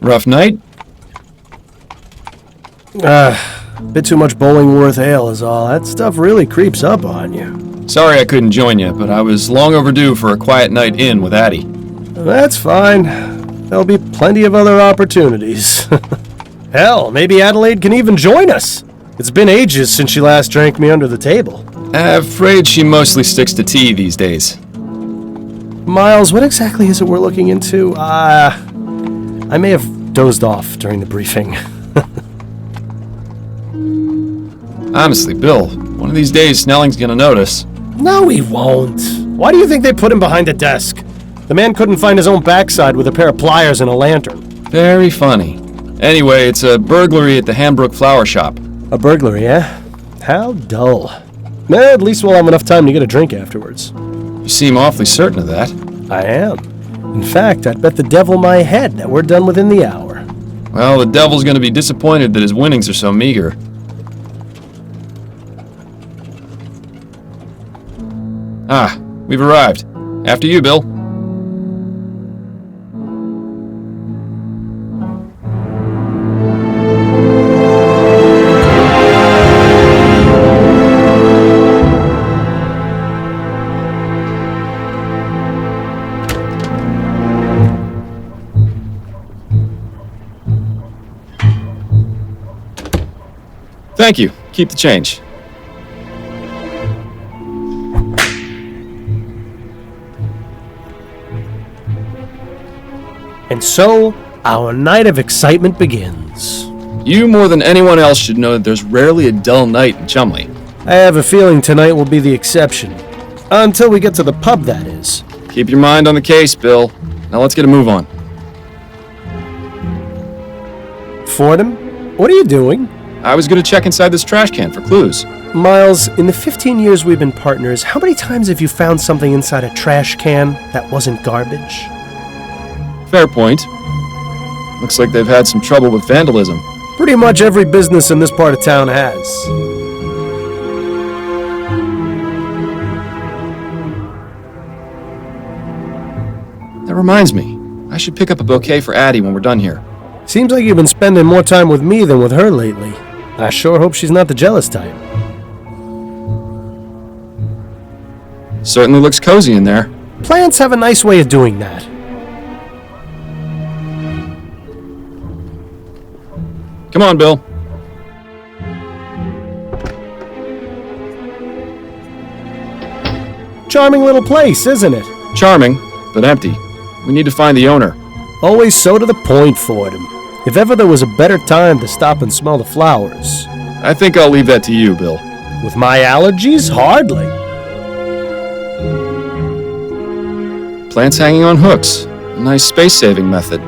Rough night? Bit too much Bollingworth ale is all. That stuff really creeps up on you. Sorry I couldn't join you, but I was long overdue for a quiet night in with Addie. That's fine. There'll be plenty of other opportunities. Hell, maybe Adelaide can even join us. It's been ages since she last drank me under the table. Afraid she mostly sticks to tea these days. Miles, what exactly is it we're looking into? I may have dozed off during the briefing. Honestly, Bill, one of these days Snelling's gonna notice. No, he won't. Why do you think they put him behind a desk? The man couldn't find his own backside with a pair of pliers and a lantern. Very funny. Anyway, it's a burglary at the Hambrook Flower Shop. A burglary, eh? How dull. At least we'll have enough time to get a drink afterwards. You seem awfully certain of that. I am. In fact, I'd bet the devil my head that we're done within the hour. Well, the devil's gonna be disappointed that his winnings are so meager. Ah, we've arrived. After you, Bill. Thank you. Keep the change. And so, our night of excitement begins. You more than anyone else should know that there's rarely a dull night in Chumley. I have a feeling tonight will be the exception. Until we get to the pub, that is. Keep your mind on the case, Bill. Now let's get a move on. Fordham, what are you doing? I was going to check inside this trash can for clues. Miles, in the 15 years we've been partners, how many times have you found something inside a trash can that wasn't garbage? Fair point. Looks like they've had some trouble with vandalism. Pretty much every business in this part of town has. That reminds me. I should pick up a bouquet for Addie when we're done here. Seems like you've been spending more time with me than with her lately. I sure hope she's not the jealous type. Certainly looks cozy in there. Plants have a nice way of doing that. Come on, Bill. Charming little place, isn't it? Charming, but empty. We need to find the owner. Always so to the point, Fordham. If ever there was a better time to stop and smell the flowers. I think I'll leave that to you, Bill. With my allergies? Hardly. Plants hanging on hooks. A nice space-saving method.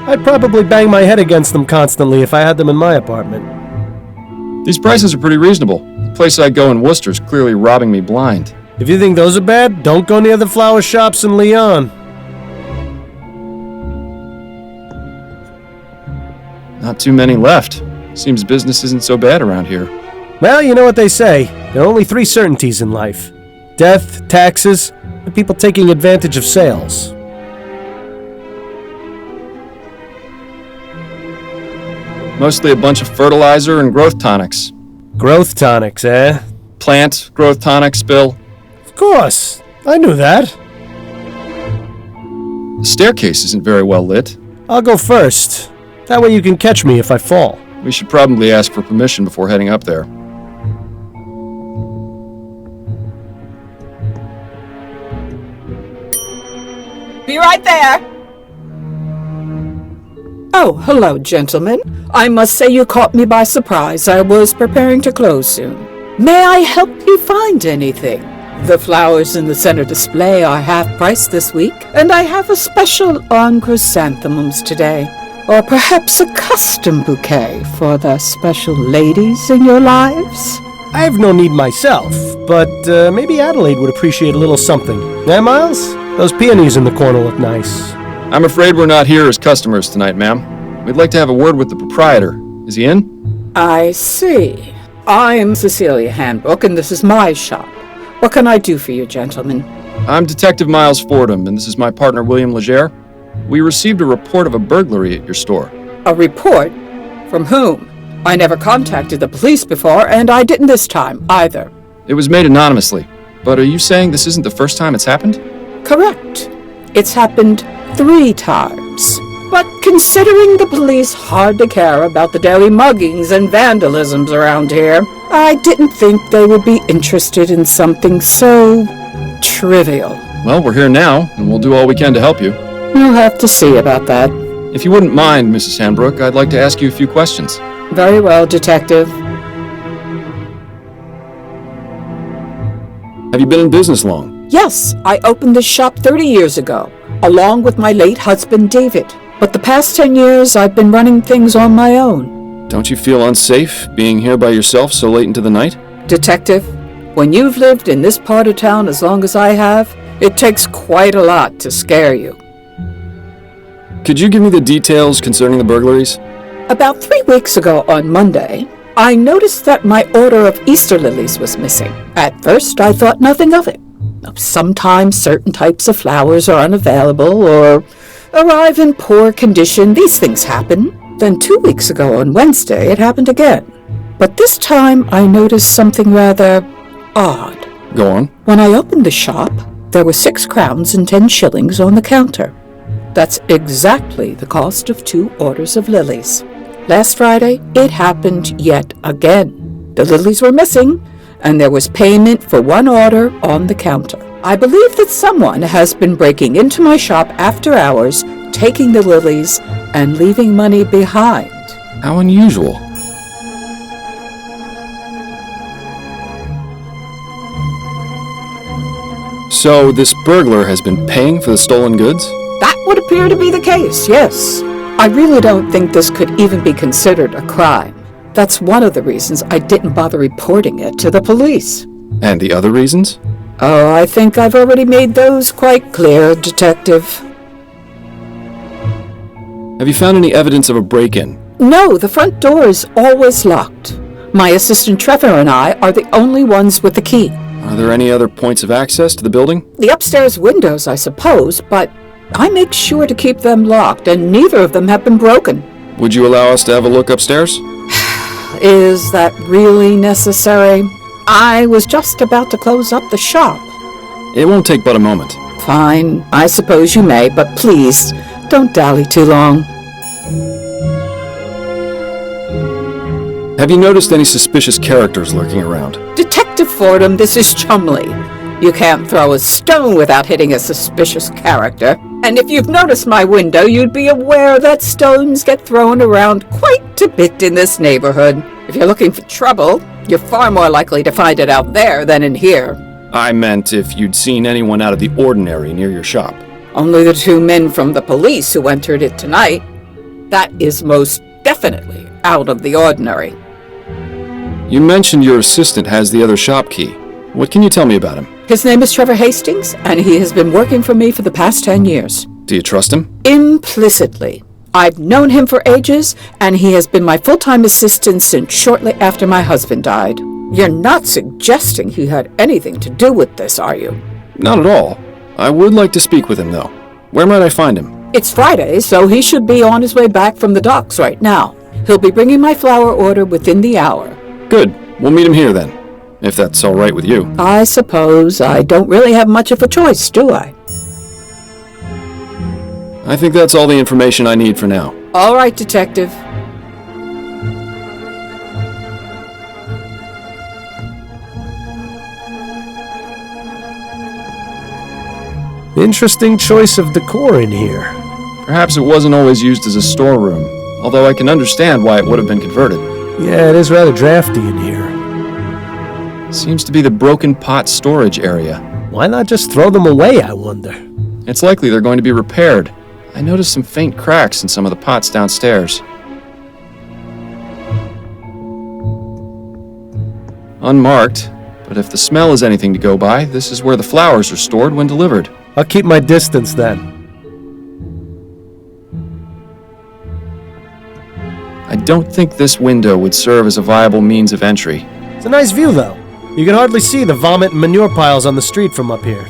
I'd probably bang my head against them constantly if I had them in my apartment. These prices are pretty reasonable. The place I go in Worcester's clearly robbing me blind. If you think those are bad, don't go near the flower shops in Lyon. Not too many left. Seems business isn't so bad around here. Well, you know what they say. There are only 3 certainties in life. Death, taxes, and people taking advantage of sales. Mostly a bunch of fertilizer and growth tonics. Growth tonics, eh? Plant growth tonics, Bill. Of course. I knew that. The staircase isn't very well lit. I'll go first. That way you can catch me if I fall. We should probably ask for permission before heading up there. Be right there. Oh, hello, gentlemen. I must say you caught me by surprise. I was preparing to close soon. May I help you find anything? The flowers in the center display are half-priced this week, and I have a special on chrysanthemums today. Or perhaps a custom bouquet for the special ladies in your lives? I have no need myself, but maybe Adelaide would appreciate a little something. Eh, Miles? Those peonies in the corner look nice. I'm afraid we're not here as customers tonight, ma'am. We'd like to have a word with the proprietor. Is he in? I see. I'm Cecilia Handbook, and this is my shop. What can I do for you, gentlemen? I'm Detective Miles Fordham, and this is my partner William Legere. We received a report of a burglary at your store. A report? From whom? I never contacted the police before, and I didn't this time, either. It was made anonymously, but are you saying this isn't the first time it's happened? Correct. It's happened 3 times. But considering the police hardly care about the daily muggings and vandalisms around here, I didn't think they would be interested in something so trivial. Well, we're here now, and we'll do all we can to help you. We'll have to see about that. If you wouldn't mind, Mrs. Hanbrook, I'd like to ask you a few questions. Very well, Detective. Have you been in business long? Yes, I opened this shop 30 years ago, along with my late husband, David. But the past 10 years, I've been running things on my own. Don't you feel unsafe being here by yourself so late into the night? Detective, when you've lived in this part of town as long as I have, it takes quite a lot to scare you. Could you give me the details concerning the burglaries? About 3 weeks ago on Monday, I noticed that my order of Easter lilies was missing. At first, I thought nothing of it. Sometimes certain types of flowers are unavailable or arrive in poor condition. These things happen. Then 2 weeks ago on Wednesday, it happened again. But this time, I noticed something rather odd. Go on. When I opened the shop, there were 6 crowns and 10 shillings on the counter. That's exactly the cost of 2 orders of lilies. Last Friday, it happened yet again. The lilies were missing, and there was payment for 1 order on the counter. I believe that someone has been breaking into my shop after hours, taking the lilies, and leaving money behind. How unusual. So this burglar has been paying for the stolen goods? That would appear to be the case, yes. I really don't think this could even be considered a crime. That's one of the reasons I didn't bother reporting it to the police. And the other reasons? Oh, I think I've already made those quite clear, Detective. Have you found any evidence of a break-in? No, the front door is always locked. My assistant Trevor and I are the only ones with the key. Are there any other points of access to the building? The upstairs windows, I suppose, but I make sure to keep them locked, and neither of them have been broken. Would you allow us to have a look upstairs? Is that really necessary? I was just about to close up the shop. It won't take but a moment. Fine, I suppose you may, but please, don't dally too long. Have you noticed any suspicious characters lurking around? Detective Fordham, this is Chumley. You can't throw a stone without hitting a suspicious character. And if you've noticed my window, you'd be aware that stones get thrown around quite a bit in this neighborhood. If you're looking for trouble, you're far more likely to find it out there than in here. I meant if you'd seen anyone out of the ordinary near your shop. Only the 2 men from the police who entered it tonight. That is most definitely out of the ordinary. You mentioned your assistant has the other shop key. What can you tell me about him? His name is Trevor Hastings, and he has been working for me for the past 10 years. Do you trust him? Implicitly. I've known him for ages, and he has been my full-time assistant since shortly after my husband died. You're not suggesting he had anything to do with this, are you? Not at all. I would like to speak with him, though. Where might I find him? It's Friday, so he should be on his way back from the docks right now. He'll be bringing my flower order within the hour. Good. We'll meet him here, then. If that's all right with you. I suppose I don't really have much of a choice, do I? I think that's all the information I need for now. All right, Detective. Interesting choice of decor in here. Perhaps it wasn't always used as a storeroom, although I can understand why it would have been converted. Yeah, it is rather drafty in here. Seems to be the broken pot storage area. Why not just throw them away, I wonder? It's likely they're going to be repaired. I noticed some faint cracks in some of the pots downstairs. Unmarked, but if the smell is anything to go by, this is where the flowers are stored when delivered. I'll keep my distance then. I don't think this window would serve as a viable means of entry. It's a nice view, though. You can hardly see the vomit and manure piles on the street from up here.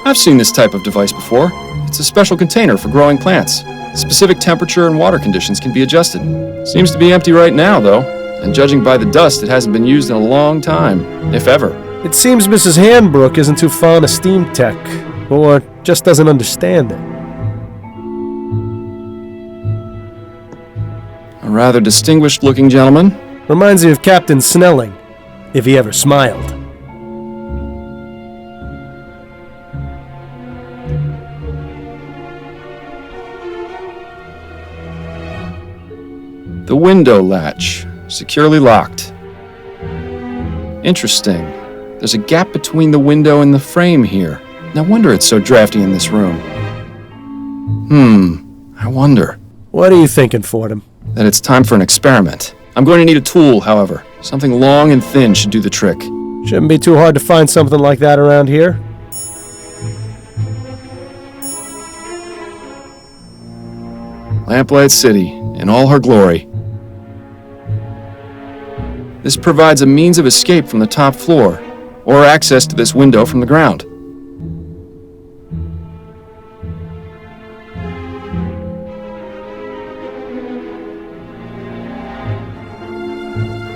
I've seen this type of device before. It's a special container for growing plants. Specific temperature and water conditions can be adjusted. Seems to be empty right now, though, and judging by the dust, it hasn't been used in a long time, if ever. It seems Mrs. Handbrook isn't too fond of steam tech, or just doesn't understand it. A rather distinguished-looking gentleman. Reminds me of Captain Snelling, if he ever smiled. The window latch, securely locked. Interesting. There's a gap between the window and the frame here. No wonder it's so drafty in this room. I wonder. What are you thinking, Fordham? That it's time for an experiment. I'm going to need a tool, however. Something long and thin should do the trick. Shouldn't be too hard to find something like that around here. Lamplight City, in all her glory. This provides a means of escape from the top floor, or access to this window from the ground.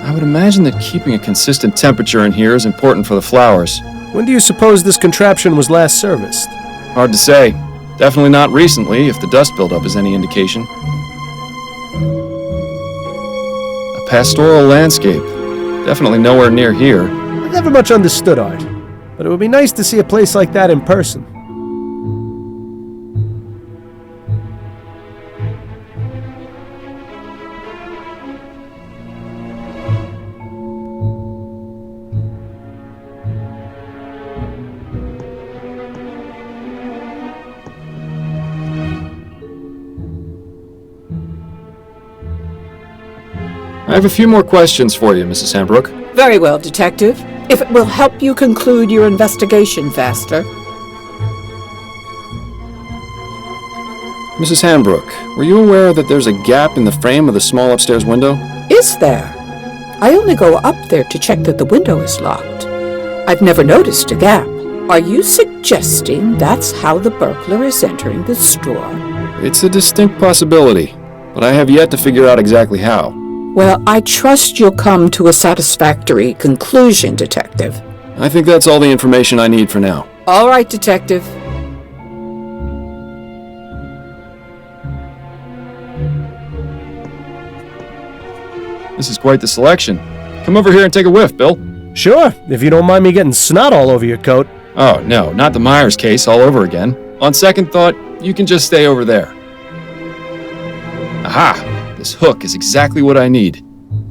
I would imagine that keeping a consistent temperature in here is important for the flowers. When do you suppose this contraption was last serviced? Hard to say. Definitely not recently, if the dust buildup is any indication. A pastoral landscape. Definitely nowhere near here. I never much understood art, but it would be nice to see a place like that in person. I have a few more questions for you, Mrs. Handbrook. Very well, Detective. If it will help you conclude your investigation faster. Mrs. Handbrook, were you aware that there's a gap in the frame of the small upstairs window? Is there? I only go up there to check that the window is locked. I've never noticed a gap. Are you suggesting that's how the burglar is entering the store? It's a distinct possibility, but I have yet to figure out exactly how. Well, I trust you'll come to a satisfactory conclusion, Detective. I think that's all the information I need for now. All right, Detective. This is quite the selection. Come over here and take a whiff, Bill. Sure, if you don't mind me getting snot all over your coat. Oh, no, not the Myers case all over again. On second thought, you can just stay over there. Aha! This hook is exactly what I need.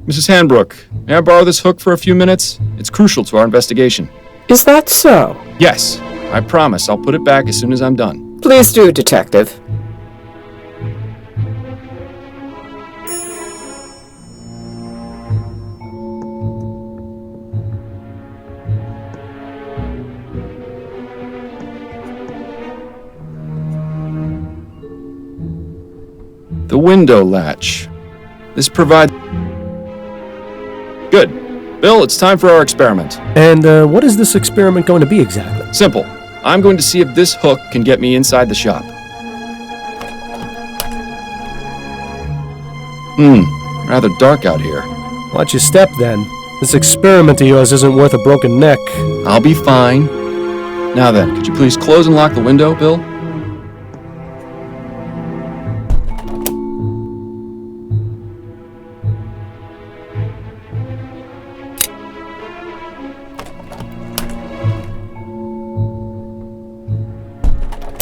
Mrs. Handbrook, may I borrow this hook for a few minutes? It's crucial to our investigation. Is that so? Yes, I promise I'll put it back as soon as I'm done. Please do, Detective. The window latch. This provides... Good. Bill, it's time for our experiment. And what is this experiment going to be exactly? Simple. I'm going to see if this hook can get me inside the shop. Rather dark out here. Watch your step, then. This experiment of yours isn't worth a broken neck. I'll be fine. Now then, could you please close and lock the window, Bill?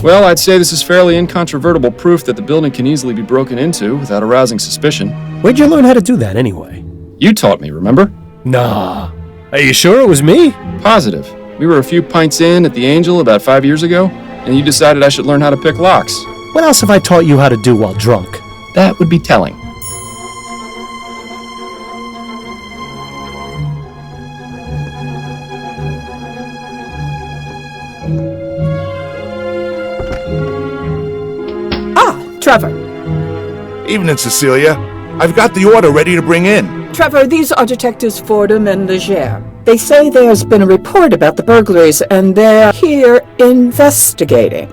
Well, I'd say this is fairly incontrovertible proof that the building can easily be broken into without arousing suspicion. Where'd you learn how to do that, anyway? You taught me, remember? Nah. Are you sure it was me? Positive. We were a few pints in at the Angel about 5 years ago, and you decided I should learn how to pick locks. What else have I taught you how to do while drunk? That would be telling. Trevor. Evening, Cecilia. I've got the order ready to bring in. Trevor, these are Detectives Fordham and Legere. They say there's been a report about the burglaries, and they're here investigating.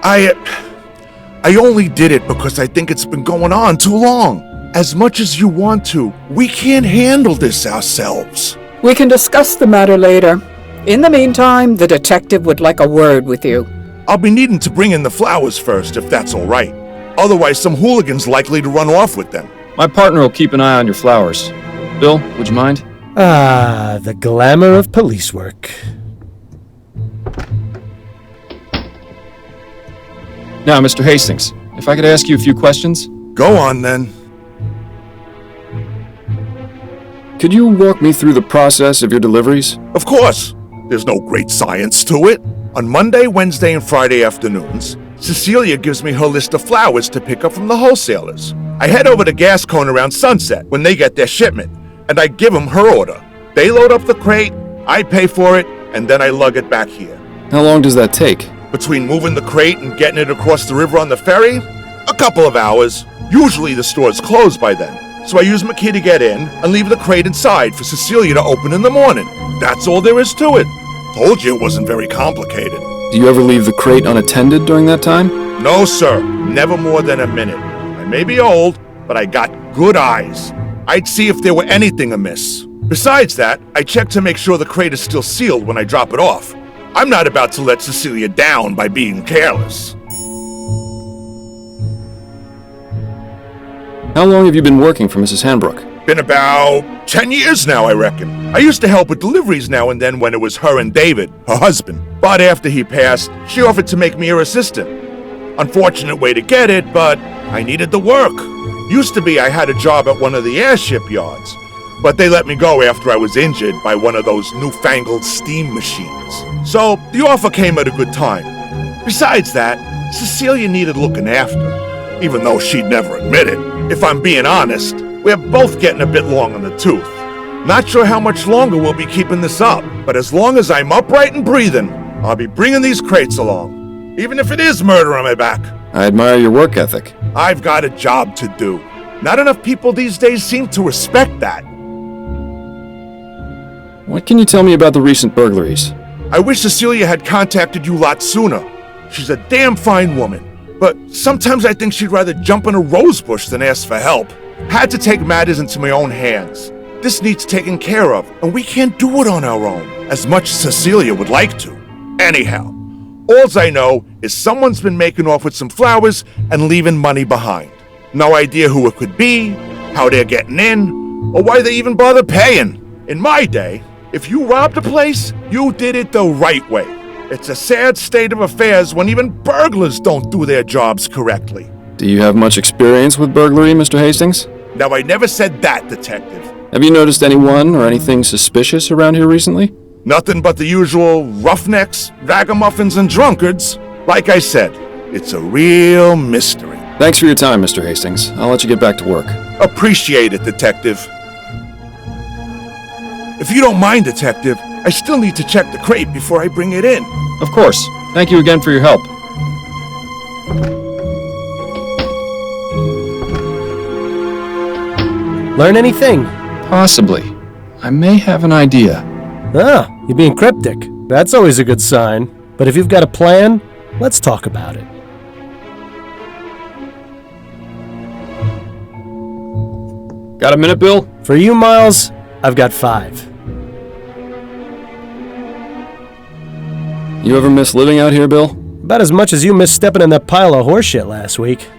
I only did it because I think it's been going on too long. As much as you want to, we can't handle this ourselves. We can discuss the matter later. In the meantime, the detective would like a word with you. I'll be needing to bring in the flowers first, if that's all right. Otherwise, some hooligan's likely to run off with them. My partner will keep an eye on your flowers. Bill, would you mind? Ah, the glamour of police work. Now, Mr. Hastings, if I could ask you a few questions? Go on, then. Could you walk me through the process of your deliveries? Of course. There's no great science to it. On Monday, Wednesday, and Friday afternoons, Cecilia gives me her list of flowers to pick up from the wholesalers. I head over to Gas Cone around sunset when they get their shipment, and I give them her order. They load up the crate, I pay for it, and then I lug it back here. How long does that take? Between moving the crate and getting it across the river on the ferry, a couple of hours. Usually the store's closed by then, so I use my key to get in and leave the crate inside for Cecilia to open in the morning. That's all there is to it. Told you it wasn't very complicated. Do you ever leave the crate unattended during that time? No, sir. Never more than a minute. I may be old, but I got good eyes. I'd see if there were anything amiss. Besides that, I check to make sure the crate is still sealed when I drop it off. I'm not about to let Cecilia down by being careless. How long have you been working for Mrs. Hanbrook? Been about 10 years now, I reckon. I used to help with deliveries now and then when it was her and David, her husband. But after he passed, she offered to make me her assistant. Unfortunate way to get it, but I needed the work. Used to be I had a job at one of the airship yards, but they let me go after I was injured by one of those newfangled steam machines. So the offer came at a good time. Besides that, Cecilia needed looking after, even though she'd never admit it. If I'm being honest, we're both getting a bit long on the tooth. Not sure how much longer we'll be keeping this up, but as long as I'm upright and breathing, I'll be bringing these crates along, even if it is murder on my back. I admire your work ethic. I've got a job to do. Not enough people these days seem to respect that. What can you tell me about the recent burglaries? I wish Cecilia had contacted you lots sooner. She's a damn fine woman, but sometimes I think she'd rather jump in a rose bush than ask for help. Had to take matters into my own hands. This needs taken care of, and we can't do it on our own, as much as Cecilia would like to. Anyhow, alls I know is someone's been making off with some flowers and leaving money behind. No idea who it could be, how they're getting in, or why they even bother paying. In my day, if you robbed a place, you did it the right way. It's a sad state of affairs when even burglars don't do their jobs correctly. Do you have much experience with burglary, Mr. Hastings? Now, I never said that, Detective. Have you noticed anyone or anything suspicious around here recently? Nothing but the usual roughnecks, ragamuffins, and drunkards. Like I said, it's a real mystery. Thanks for your time, Mr. Hastings. I'll let you get back to work. Appreciate it, Detective. If you don't mind, Detective, I still need to check the crate before I bring it in. Of course. Thank you again for your help. Learn anything? Possibly. I may have an idea. Ah, you're being cryptic. That's always a good sign. But if you've got a plan, let's talk about it. Got a minute, Bill? For you, Miles, I've got 5. You ever miss living out here, Bill? About as much as you missed stepping in that pile of horseshit last week.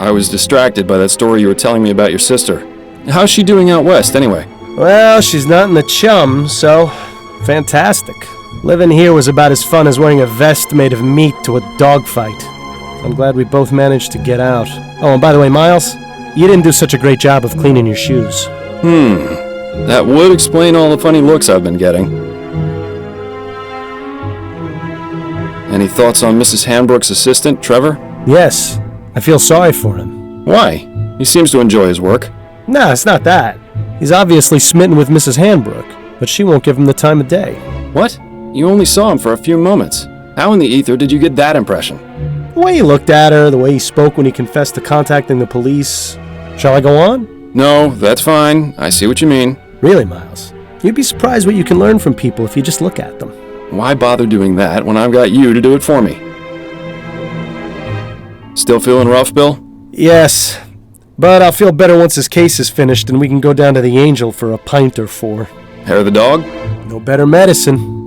I was distracted by that story you were telling me about your sister. How's she doing out west, anyway? Well, she's not in the chum, so fantastic. Living here was about as fun as wearing a vest made of meat to a dogfight. I'm glad we both managed to get out. Oh, and by the way, Miles, you didn't do such a great job of cleaning your shoes. That would explain all the funny looks I've been getting. Any thoughts on Mrs. Hanbrook's assistant, Trevor? Yes, I feel sorry for him. Why? He seems to enjoy his work. Nah, it's not that. He's obviously smitten with Mrs. Hanbrook, but she won't give him the time of day. What? You only saw him for a few moments. How in the ether did you get that impression? The way he looked at her, the way he spoke when he confessed to contacting the police. Shall I go on? No, that's fine. I see what you mean. Really, Miles? You'd be surprised what you can learn from people if you just look at them. Why bother doing that when I've got you to do it for me? Still feeling rough, Bill? Yes, but I'll feel better once this case is finished and we can go down to the Angel for a pint or 4. Hair of the dog? No better medicine.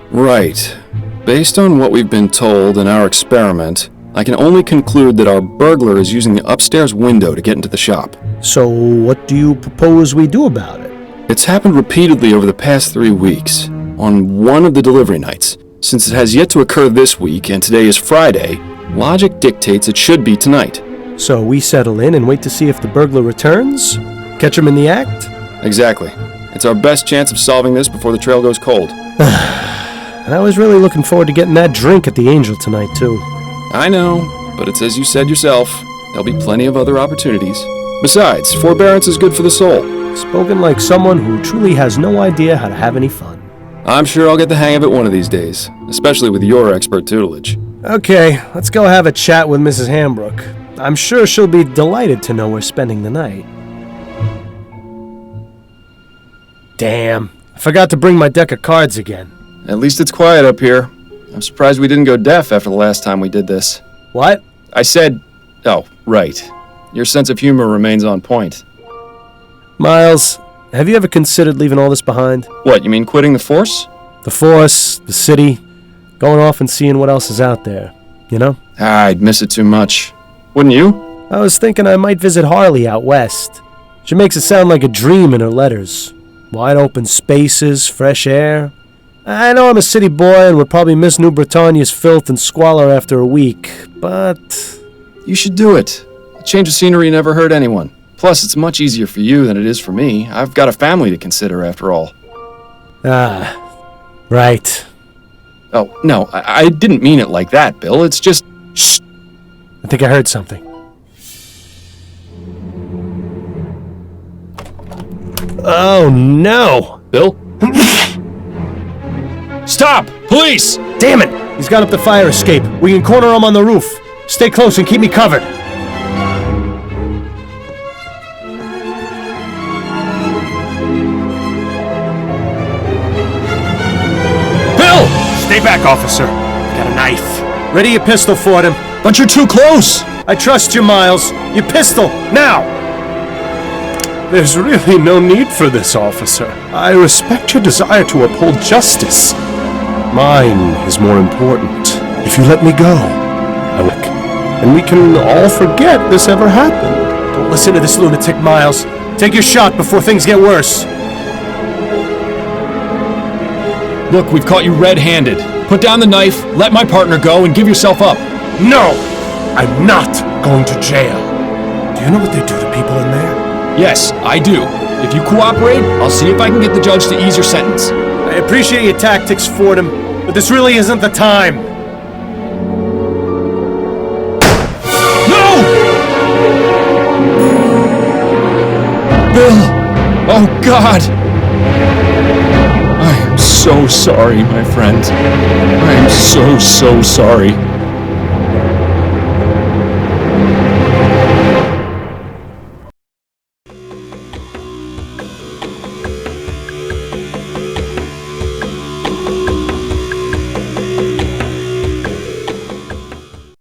Right. Based on what we've been told in our experiment, I can only conclude that our burglar is using the upstairs window to get into the shop. So what do you propose we do about it? It's happened repeatedly over the past 3 weeks, on one of the delivery nights. Since it has yet to occur this week, and today is Friday, logic dictates it should be tonight. So we settle in and wait to see if the burglar returns? Catch him in the act? Exactly. It's our best chance of solving this before the trail goes cold. And I was really looking forward to getting that drink at the Angel tonight, too. I know, but it's as you said yourself, there'll be plenty of other opportunities. Besides, forbearance is good for the soul. Spoken like someone who truly has no idea how to have any fun. I'm sure I'll get the hang of it one of these days, especially with your expert tutelage. Okay, let's go have a chat with Mrs. Hambrook. I'm sure she'll be delighted to know we're spending the night. Damn, I forgot to bring my deck of cards again. At least it's quiet up here. I'm surprised we didn't go deaf after the last time we did this. What? I said... Oh, right. Your sense of humor remains on point. Miles, have you ever considered leaving all this behind? What, you mean quitting the force? The force, the city, going off and seeing what else is out there, you know? I'd miss it too much. Wouldn't you? I was thinking I might visit Harley out west. She makes it sound like a dream in her letters. Wide open spaces, fresh air. I know I'm a city boy and would probably miss New Britannia's filth and squalor after a week, but... You should do it. A change of scenery never hurt anyone. Plus, it's much easier for you than it is for me. I've got a family to consider, after all. Ah, right. Oh, no, I didn't mean it like that, Bill. It's just... Shh! I think I heard something. Oh, no! Bill? Stop! Police! Damn it! He's got up the fire escape. We can corner him on the roof. Stay close and keep me covered. Bill! Stay back, officer. Got a knife. Ready your pistol for him. But you're too close! I trust you, Miles. Your pistol, now! There's really no need for this, officer. I respect your desire to uphold justice. Mine is more important. If you let me go, I will. And we can all forget this ever happened. Don't listen to this lunatic, Miles. Take your shot before things get worse. Look, we've caught you red-handed. Put down the knife, let my partner go, and give yourself up. No! I'm not going to jail. Do you know what they do to people in there? Yes, I do. If you cooperate, I'll see if I can get the judge to ease your sentence. I appreciate your tactics, Fordham, but this really isn't the time. No! Bill! Oh, God! I am so sorry, my friend. I am so sorry.